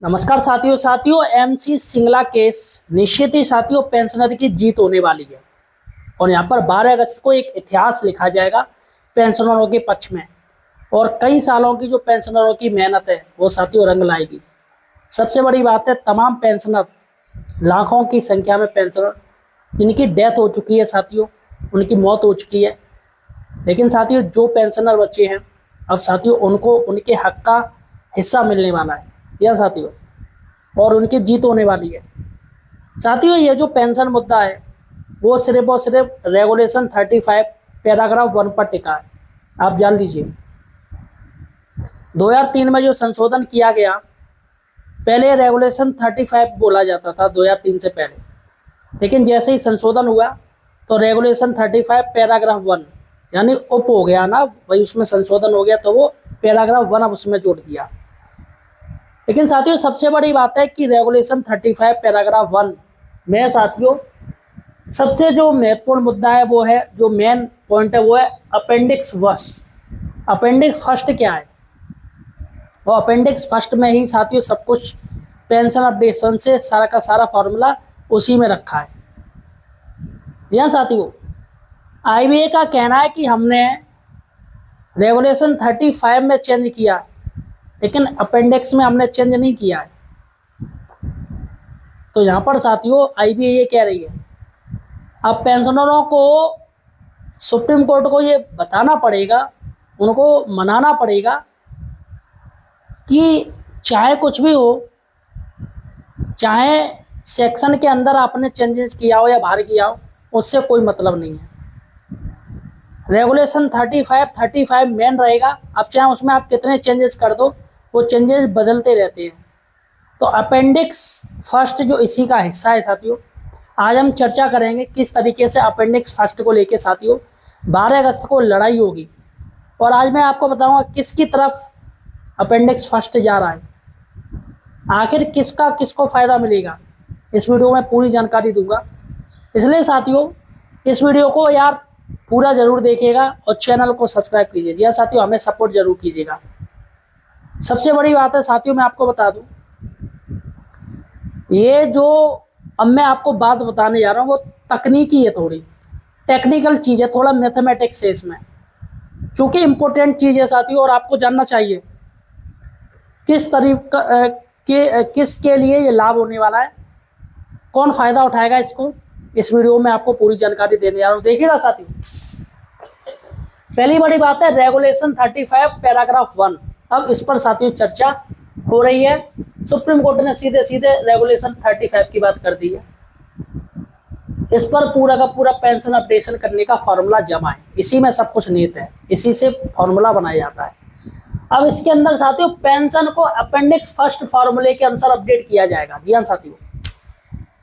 नमस्कार साथियों साथियों एमसी सिंगला केस निश्चित ही साथियों पेंशनर की जीत होने वाली है। और यहाँ पर 12 अगस्त को एक इतिहास लिखा जाएगा पेंशनरों के पक्ष में। और कई सालों की जो पेंशनरों की मेहनत है वो साथियों रंग लाएगी। सबसे बड़ी बात है, तमाम पेंशनर, लाखों की संख्या में पेंशनर जिनकी डेथ हो चुकी है साथियों, उनकी मौत हो चुकी है। लेकिन साथियों जो पेंशनर बच्चे हैं, अब साथियों उनको उनके हक का हिस्सा मिलने वाला है यह साथियों, और उनकी जीत होने वाली है साथियों। ये जो पेंशन मुद्दा है वो सिर्फ और सिर्फ रेगुलेशन 35 पैराग्राफ 1 पर टिका है। आप जान लीजिए 2003 में जो संशोधन किया गया, पहले रेगुलेशन 35 बोला जाता था 2003 से पहले, लेकिन जैसे ही संशोधन हुआ तो रेगुलेशन 35 पैराग्राफ 1 यानी उप हो गया ना, वही उसमें संशोधन हो गया तो वो पैराग्राफ 1 अब उसमें जोड़ दिया। लेकिन साथियों सबसे बड़ी बात है कि रेगुलेशन 35 पैराग्राफ 1 में साथियों सबसे जो महत्वपूर्ण मुद्दा है वो है, जो मेन पॉइंट है वो है अपेंडिक्स फर्स्ट। अपेंडिक्स फर्स्ट क्या है? वो अपेंडिक्स फर्स्ट में ही साथियों सब कुछ पेंशन अपडेशन से सारा का सारा फॉर्मूला उसी में रखा है। जी हाँ साथियों, आईबीए का कहना है कि हमने रेगुलेशन 35 में चेंज किया, लेकिन अपेंडिक्स में हमने चेंज नहीं किया है। तो यहाँ पर साथियों आईबीए ये कह रही है, अब पेंशनरों को सुप्रीम कोर्ट को ये बताना पड़ेगा, उनको मनाना पड़ेगा कि चाहे कुछ भी हो, चाहे सेक्शन के अंदर आपने चेंजेस किया हो या बाहर किया हो, उससे कोई मतलब नहीं है। रेगुलेशन 35 मेन रहेगा। अब चाहे उसमें आप कितने चेंजेस कर दो, वो चेंजेस बदलते रहते हैं। तो अपेंडिक्स फर्स्ट जो इसी का हिस्सा है साथियों, आज हम चर्चा करेंगे किस तरीके से अपेंडिक्स फर्स्ट को लेके साथियों 12 अगस्त को लड़ाई होगी। और आज मैं आपको बताऊंगा किसकी तरफ अपेंडिक्स फर्स्ट जा रहा है, आखिर किसका किसको फ़ायदा मिलेगा। इस वीडियो में पूरी जानकारी दूंगा, इसलिए साथियों इस वीडियो को यार पूरा ज़रूर देखिएगा और चैनल को सब्सक्राइब कीजिए। जी हाँ साथियों, हमें सपोर्ट ज़रूर कीजिएगा। सबसे बड़ी बात है साथियों, मैं आपको बता दूं, ये जो अब मैं आपको बात बताने जा रहा हूँ वो तकनीकी है, थोड़ी टेक्निकल चीज़ है, थोड़ा मैथमेटिक्स है इसमें, चूँकि इम्पोर्टेंट चीज़ है साथियों और आपको जानना चाहिए किस तरीका किसके लिए ये लाभ होने वाला है, कौन फ़ायदा उठाएगा इसको। इस वीडियो में आपको पूरी जानकारी देने जा रहा हूँ, देखिएगा साथियों। पहली बड़ी बात है रेगुलेशन 35 पैराग्राफ 1। अब इस पर साथियों चर्चा हो रही है। सुप्रीम कोर्ट ने सीधे सीधे रेगुलेशन 35 की बात कर दी है। इस पर पूरा का पूरा पेंशन अपडेशन करने का फॉर्मूला जमा है, इसी में सब कुछ निहित है, इसी से फॉर्मूला बनाया जाता है। अब इसके अंदर साथियों पेंशन को अपेंडिक्स फर्स्ट फॉर्मूले के अनुसार अपडेट किया जाएगा। जी हाँ साथियों,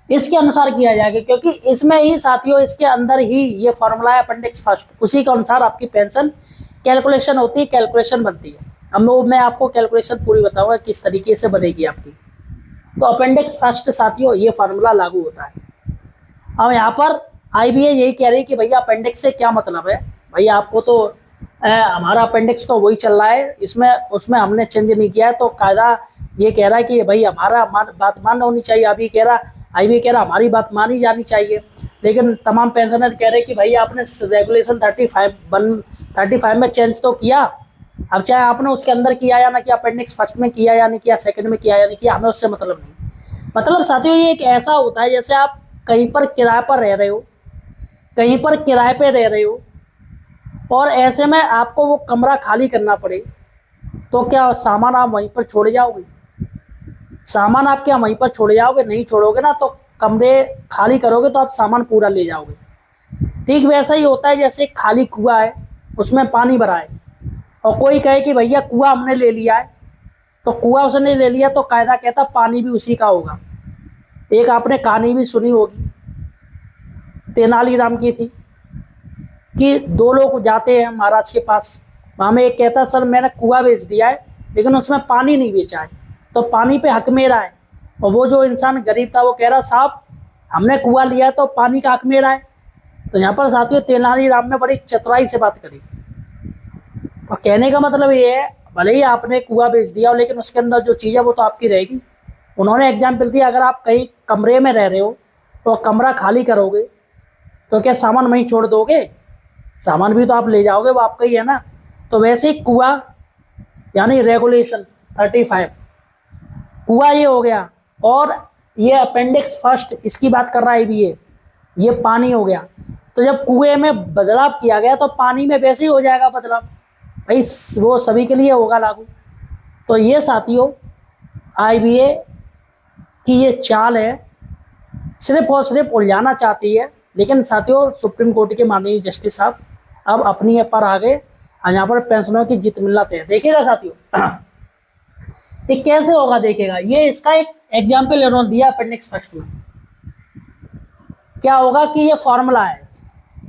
इसके अनुसार किया जाएगा, क्योंकि इसमें ही साथियों इसके अंदर ही ये फॉर्मूला है अपेंडिक्स फर्स्ट, उसी के अनुसार आपकी पेंशन कैलकुलेशन होती है, कैलकुलेशन बनती है। अब मैं आपको कैलकुलेशन पूरी बताऊंगा किस तरीके से बनेगी आपकी। तो अपेंडिक्स फर्स्ट साथियों ये फार्मूला लागू होता है। अब यहाँ पर आईबीए यही कह रही है कि भैया अपेंडिक्स से क्या मतलब है, भैया आपको तो हमारा अपेंडिक्स तो वही चल रहा है, इसमें उसमें हमने चेंज नहीं किया है। तो कायदा ये कह रहा है कि भाई हमारा बात मानना होनी चाहिए। आईबीए कह रहा हमारी बात मानी जानी चाहिए। लेकिन तमाम पेंशनर कह रहे हैं कि भाई आपने रेगुलेशन 35 में चेंज तो किया, अब चाहे आपने उसके अंदर किया या ना किया, अपेंडिक्स फर्स्ट में किया या नहीं किया, सेकंड में किया या नहीं किया, हमें उससे मतलब नहीं। मतलब साथियों ये एक ऐसा होता है जैसे आप कहीं पर किराए पर रह रहे हो, कहीं पर किराए पे रह रहे हो, और ऐसे में आपको वो कमरा खाली करना पड़े, तो क्या सामान आप वहीं पर छोड़ जाओगे? सामान आप क्या वहीं पर छोड़ जाओगे? नहीं छोड़ोगे ना, तो कमरे खाली करोगे तो आप सामान पूरा ले जाओगे। ठीक वैसा ही होता है जैसे खाली कुआं है, उसमें पानी भरा है, और कोई कहे कि भैया कुआं हमने ले लिया है, तो कुआं उसने ले लिया तो कायदा कहता पानी भी उसी का होगा। एक आपने कहानी भी सुनी होगी, तेनालीराम की थी, कि दो लोग जाते हैं महाराज के पास, वहाँ में एक कहता सर मैंने कुआं बेच दिया है लेकिन उसमें पानी नहीं बेचा है, तो पानी पे हक मेरा है। और वो जो इंसान गरीब था वो कह रहा साहब हमने कुआं लिया है तो पानी का हक मेरा है। तो यहाँ पर साथियों तेनालीराम ने बड़ी चतुराई से बात करी। तो कहने का मतलब ये है, भले ही आपने कुआं बेच दिया हो लेकिन उसके अंदर जो चीज़ है वो तो आपकी रहेगी। उन्होंने एग्जाम्पल दिया, अगर आप कहीं कमरे में रह रहे हो तो कमरा खाली करोगे तो क्या सामान वहीं छोड़ दोगे? सामान भी तो आप ले जाओगे, वो आपका ही है ना। तो वैसे ही कुआं यानी रेगुलेशन 35 कुआं ये हो गया। और ये अपेंडिक्स फर्स्ट इसकी बात कर रहा है भी, ये पानी हो गया। तो जब कुएं में बदलाव किया गया तो पानी में वैसे ही हो जाएगा बदलाव भाई, वो सभी के लिए होगा लागू। तो ये साथियों आईबीए की ये चाल है, सिर्फ और सिर्फ उलझाना चाहती है। लेकिन साथियों सुप्रीम कोर्ट के माननीय जस्टिस साहब अब अपनी पर आ गए, यहाँ पर पेंशनरों की जीत मिलना तय है। देखिएगा साथियों ये कैसे होगा, देखिएगा। ये इसका एक एग्जाम्पल इन्होंने दिया अपेंडिक्स फर्स्ट में। क्या होगा कि ये फॉर्मूला है,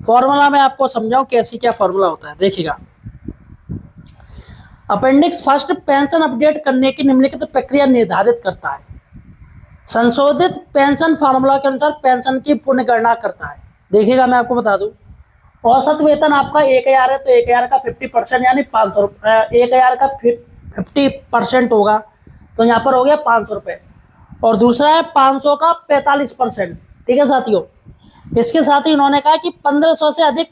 फॉर्मूला मैं आपको समझाऊं कैसे क्या फॉर्मूला होता है। देखिएगा अपेंडिक्स फर्स्ट पेंशन अपडेट करने की निम्नलिखित प्रक्रिया निर्धारित करता है। संशोधित पेंशन फार्मूला के अनुसार पेंशन की पुण्य गणना करता है। देखिएगा मैं आपको बता दूं, औसत वेतन आपका 1000 है तो 1000 का 50% यानी 500 रुपये, 1000 का 50% होगा तो यहाँ पर हो गया 500 रुपये। और दूसरा है 500 का 45%। ठीक है साथियों, इसके साथ ही उन्होंने कहा कि 1500 से अधिक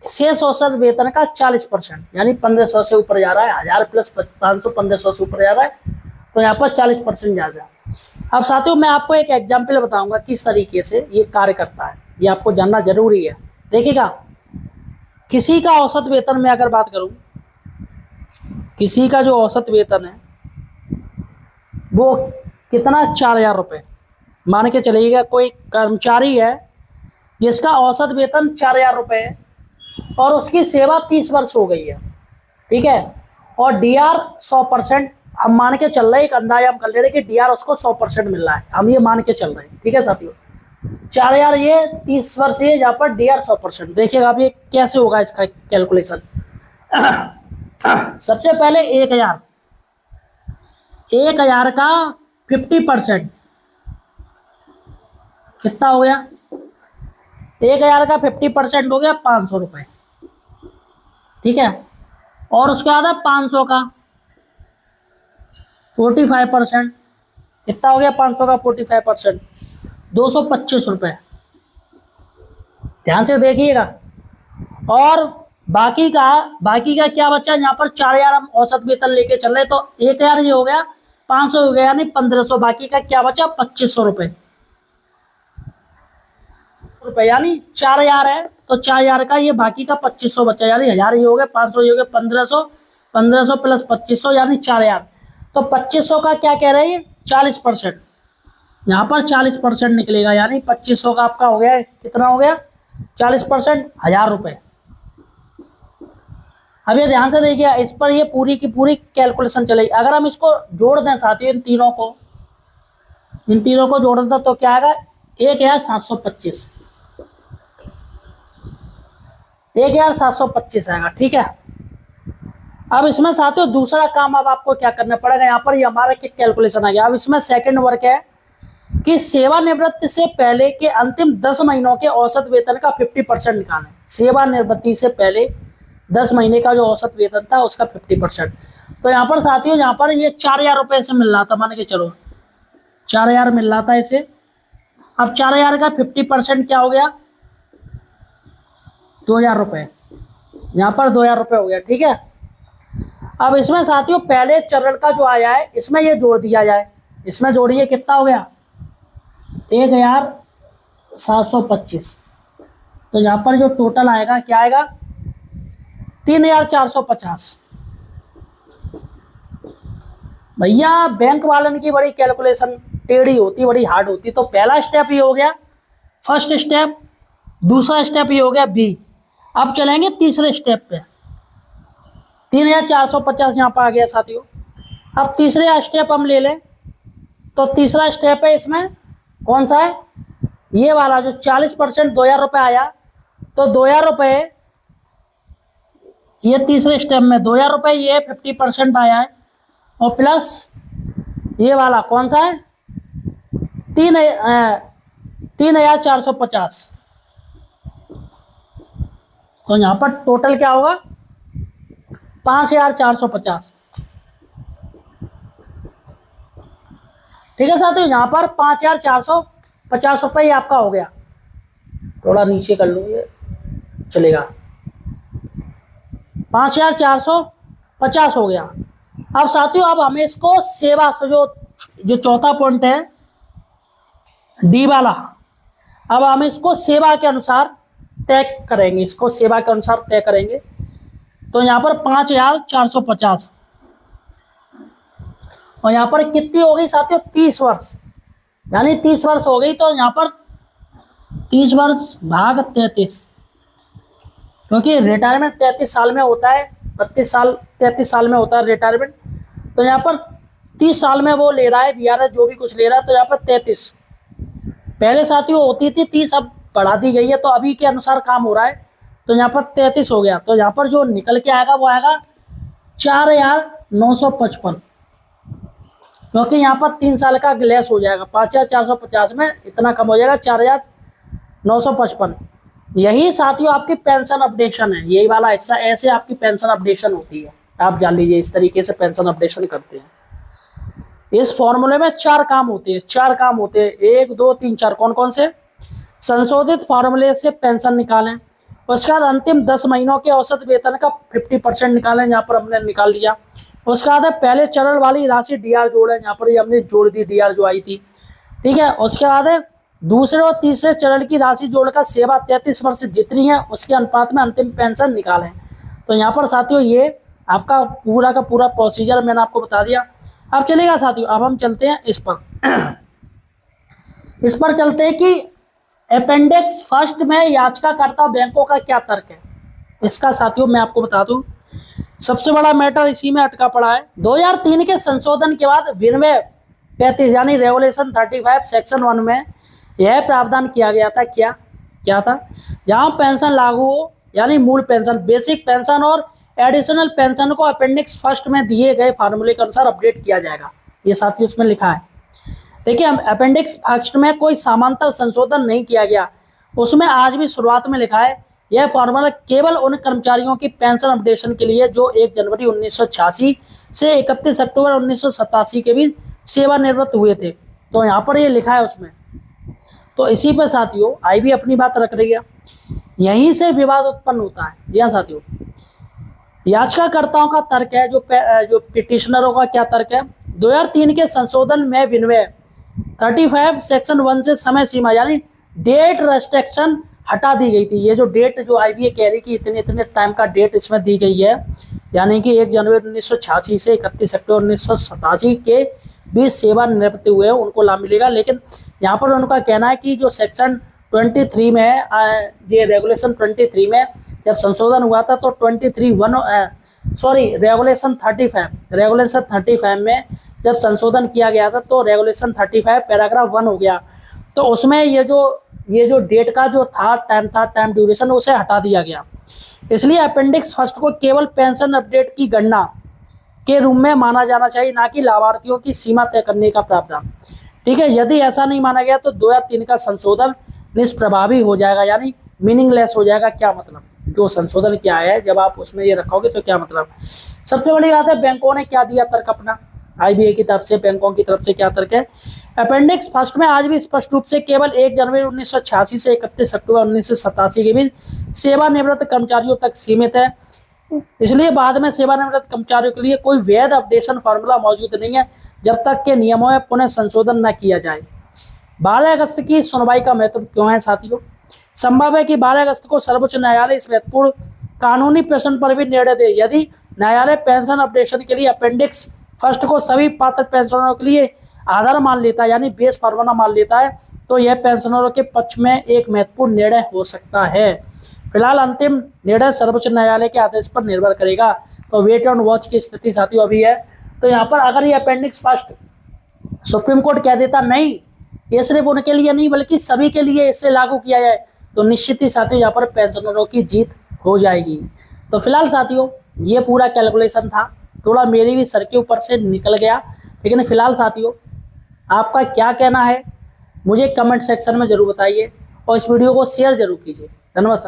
शेष औसत वेतन का 40% यानी 1500 से ऊपर जा रहा है, 1000 प्लस 500 1500 से ऊपर जा रहा है तो यहाँ पर 40% जा रहा है। अब साथियों मैं आपको एक एग्जाम्पल बताऊंगा किस तरीके से ये कार्य करता है, ये आपको जानना जरूरी है। देखिएगा किसी का औसत वेतन में अगर बात करूं, किसी का जो औसत वेतन है वो कितना 4000 रुपये मान के चलिएगा। कोई कर्मचारी है जिसका औसत वेतन 4000 रुपये है और उसकी सेवा 30 वर्ष हो गई है। ठीक है, और डीआर 100% हम मान के चल रहे हैं, एक अंदाजा हम कर ले रहे हैं कि डीआर उसको 100% मिल रहा है, हम ये मान के चल रहे हैं। ठीक है साथियों, 4000 ये 30 वर्ष ये, यहाँ पर डीआर 100%। देखिएगा अब ये कैसे होगा इसका कैलकुलेशन। सबसे पहले 1000 का 50% कितना हो गया? 1000 का 50% हो गया 500 रुपये। ठीक है, और उसके बाद 500 का 45% कितना हो गया? 500 का 45% 225 रुपये। ध्यान से देखिएगा। और बाकी का क्या बचा? यहाँ पर 4000 हम औसत वेतन लेके चल रहे तो 1000 ये हो गया, 500 हो गया यानी 1500। बाकी का क्या बचा? 2500 रुपये यानी 4000 है तो 4000 का ये बाकी का 2500 बचा यानी 1000 ये हो गया, 500 ये हो गया, 1500, 1500 प्लस 2500 यानी 4000। तो 2500 का क्या कह रहे हैं? 40%। यहाँ पर 40% निकलेगा यानी 2500 का आपका हो गया, कितना हो गया? 40%, 1000 रुपये। अब ये ध्यान से देखिए, इस पर ये पूरी की पूरी कैलकुलेशन चलेगी। अगर हम इसको जोड़ दें साथियों, इन तीनों को जोड़ दें तो क्या आएगा? 1725 आएगा। ठीक है, अब इसमें साथियों दूसरा काम अब आपको क्या करना पड़ेगा, यहाँ पर ये हमारा कैलकुलेशन आ गया। अब इसमें सेकंड वर्क है कि सेवानिवृत्ति से पहले के अंतिम 10 महीनों के औसत वेतन का 50% निकालें। सेवानिवृत्ति से पहले 10 महीने का जो औसत वेतन था उसका 50%। तो यहाँ पर साथियों, यहाँ पर ये 4000 रुपये से मिल रहा था, मान के चलो 4000 मिल रहा था इसे। अब 4000 का 50% क्या हो गया? 2000 रुपये। यहाँ पर 2000 रुपये हो गया। ठीक है, अब इसमें साथियों पहले चरण का जो आया है इसमें ये जोड़ दिया जाए। इसमें जोड़िए, कितना हो गया? 1725। तो यहाँ पर जो टोटल आएगा क्या आएगा? 3450। भैया बैंक वालन की बड़ी कैलकुलेशन टेढ़ी होती, बड़ी हार्ड होती। तो पहला स्टेप ये हो गया, फर्स्ट स्टेप। दूसरा स्टेप ये हो गया बी। अब चलेंगे तीसरे स्टेप पे। 3450 यहाँ पर आ गया साथियों। अब तीसरे स्टेप हम ले लें तो तीसरा स्टेप है, इसमें कौन सा है? ये वाला जो 40% 2000 रुपये आया। तो 2000 रुपये ये तीसरे स्टेप में 2000 रुपये ये 50% आया है, और प्लस ये वाला कौन सा है? 3450। तो यहाँ पर टोटल क्या होगा? 5450। ठीक है साथियों, यहाँ पर 5,450 रुपये आपका हो गया। थोड़ा नीचे कर लो, ये चलेगा। 5,450 हो गया। अब साथियों, अब हमें इसको सेवा से जो चौथा पॉइंट है डी वाला, अब हम इसको सेवा के अनुसार तय करेंगे, इसको सेवा के अनुसार तय करेंगे। तो यहाँ पर 5,450 और यहाँ पर कितनी हो गई साथियों, 30 वर्ष, यानी 30 वर्ष हो गई। तो यहाँ पर 30 वर्ष भाग 33, क्योंकि रिटायरमेंट 33 साल में होता है, 33 साल में होता है रिटायरमेंट। तो यहाँ पर 30 साल में वो ले रहा है वीआरएस, जो भी कुछ ले रहा है। तो यहाँ पर 33, पहले साथियों होती थी 30, अब बढ़ा दी गई है, तो अभी के अनुसार काम हो रहा है। तो यहाँ पर 33 हो गया। तो यहाँ पर जो निकल के आएगा वो आएगा 4,955, क्योंकि यहाँ पर 3 साल का लेस हो जाएगा। 5,450 में इतना कम हो जाएगा, 4,955। यही साथियों आपकी पेंशन अपडेशन है, यही वाला हिस्सा, ऐसे आपकी पेंशन अपडेशन होती है। आप जान लीजिए, इस तरीके से पेंशन अपडेशन करते हैं। इस फॉर्मूले में 4 काम होते हैं, 4 काम होते हैं, 1 2 3 4। कौन कौन से? संशोधित फॉर्मूले से पेंशन निकालें, उसके बाद अंतिम 10 महीनों के औसत वेतन का 50% निकालें, यहाँ पर हमने निकाल दिया। उसके बाद पहले चरण वाली राशि डीआर जोड़ें, यहाँ पर ये हमने जोड़ दी डीआर जो आई थी, ठीक है। उसके बाद दूसरे और तीसरे चरण की राशि जोड़कर सेवा 33 वर्ष जितनी है उसके अनुपात में अंतिम पेंशन निकालें। तो यहाँ पर साथियों ये आपका पूरा का पूरा प्रोसीजर मैंने आपको बता दिया। अब चलेगा साथियों, अब हम चलते हैं इस पर चलते हैं कि अपेंडिक्स फर्स्ट में याचिकाकर्ता बैंकों का क्या तर्क है। इसका साथियों मैं आपको बता दूं, सबसे बड़ा मैटर इसी में अटका पड़ा है। 2003 के संशोधन के बाद विनिमय 35 यानी रेगुलेशन 35 सेक्शन 1 में यह प्रावधान किया गया था, क्या था, जहां पेंशन लागू हो, यानी मूल पेंशन, बेसिक पेंशन और एडिशनल पेंशन को अपेंडिक्स फर्स्ट में दिए गए फार्मूले के अनुसार अपडेट किया जाएगा। ये साथियों उसमें लिखा है। देखिए, अपेंडिक्स फर्स्ट में कोई समांतर संशोधन नहीं किया गया, उसमें आज भी शुरुआत में लिखा है यह फार्मूला केवल उन कर्मचारियों की पेंशन अपडेशन के लिए जो 1 जनवरी 1986 से 31 अक्टूबर 1987 के बीच सेवानिवृत्त हुए थे। तो यहाँ पर ये लिखा है उसमें। तो इसी पर साथियों आईबी अपनी बात रख रही है, यहीं से विवाद उत्पन्न होता है। यह साथियों याचिकाकर्ताओं का तर्क है, जो पिटिशनरों का क्या तर्क है। 2003 के संशोधन में विनिमय 35 सेक्शन 1 से समय सीमा यानी डेट रेस्ट्रिक्शन हटा दी गई थी। ये जो डेट जो आईबीए कह रही कि इतने टाइम का डेट इसमें दी गई है, यानी कि 1 जनवरी 1986 से 31 अक्टूबर 1987 के बीच सेवानिवृत्त हुए हैं उनको लाभ मिलेगा। लेकिन यहाँ पर उनका कहना है कि जो सेक्शन 23 में है, ये रेगुलेशन 23 में जब संशोधन हुआ था तो रेगुलेशन 35 में जब संशोधन किया गया था तो रेगुलेशन 35 पैराग्राफ 1 हो गया। तो उसमें ये जो डेट का जो टाइम ड्यूरेशन उसे हटा दिया गया। इसलिए अपेंडिक्स फर्स्ट को केवल पेंशन अपडेट की गणना के रूप में माना जाना चाहिए, ना कि लाभार्थियों की सीमा तय करने का प्रावधान। ठीक है, यदि ऐसा नहीं माना गया तो 2003 का संशोधन निष्प्रभावी हो जाएगा, यानी मीनिंगलेस हो जाएगा। क्या मतलब, जो संशोधन क्या है जब आप उसमें ये रखोगे तो क्या मतलब। सबसे बड़ी बात है बैंकों ने क्या दिया तर्क अपना, आईबीए की तरफ से, बैंकों की तरफ से क्या तर्क है। अपेंडिक्स फर्स्ट में आज भी स्पष्ट रूप से केवल 1 जनवरी 1986 से 31 अक्टूबर 1987 के बीच सेवानिवृत्त कर्मचारियों तक सीमित है। इसलिए बाद में सेवानिवृत्त कर्मचारियों के लिए कोई वैध अपडेशन फार्मूला मौजूद नहीं है जब तक के नियमों में पुनः संशोधन न किया जाए। 12 अगस्त की सुनवाई का महत्व क्यों है साथियों। संभव है कि 12 अगस्त को सर्वोच्च न्यायालय इस महत्वपूर्ण कानूनी प्रश्न पर भी निर्णय दे। यदि न्यायालय पेंशन अपडेशन के लिए अपेंडिक्स फर्स्ट को सभी पात्र पेंशनरों के लिए आधार मान लेता है, यानी बेस फार्मूला मान लेता है, तो यह पेंशनरों के पक्ष में एक महत्वपूर्ण निर्णय हो सकता है। फिलहाल अंतिम निर्णय सर्वोच्च न्यायालय के आदेश पर निर्भर करेगा। तो वेट एंड वॉच की स्थिति साथियों अभी है। तो यहाँ पर अगर ये अपेंडिक्स फर्स्ट सुप्रीम कोर्ट कह देता नहीं, ये सिर्फ उनके लिए नहीं बल्कि सभी के लिए इसे लागू किया जाए, तो निश्चित ही साथियों यहाँ पर पेंशनरों की जीत हो जाएगी। तो फिलहाल साथियों ये पूरा कैलकुलेशन था, थोड़ा मेरी भी सर के ऊपर से निकल गया, लेकिन फिलहाल साथियों आपका क्या कहना है मुझे कमेंट सेक्शन में जरूर बताइए और इस वीडियो को शेयर जरूर कीजिए। धन्यवाद।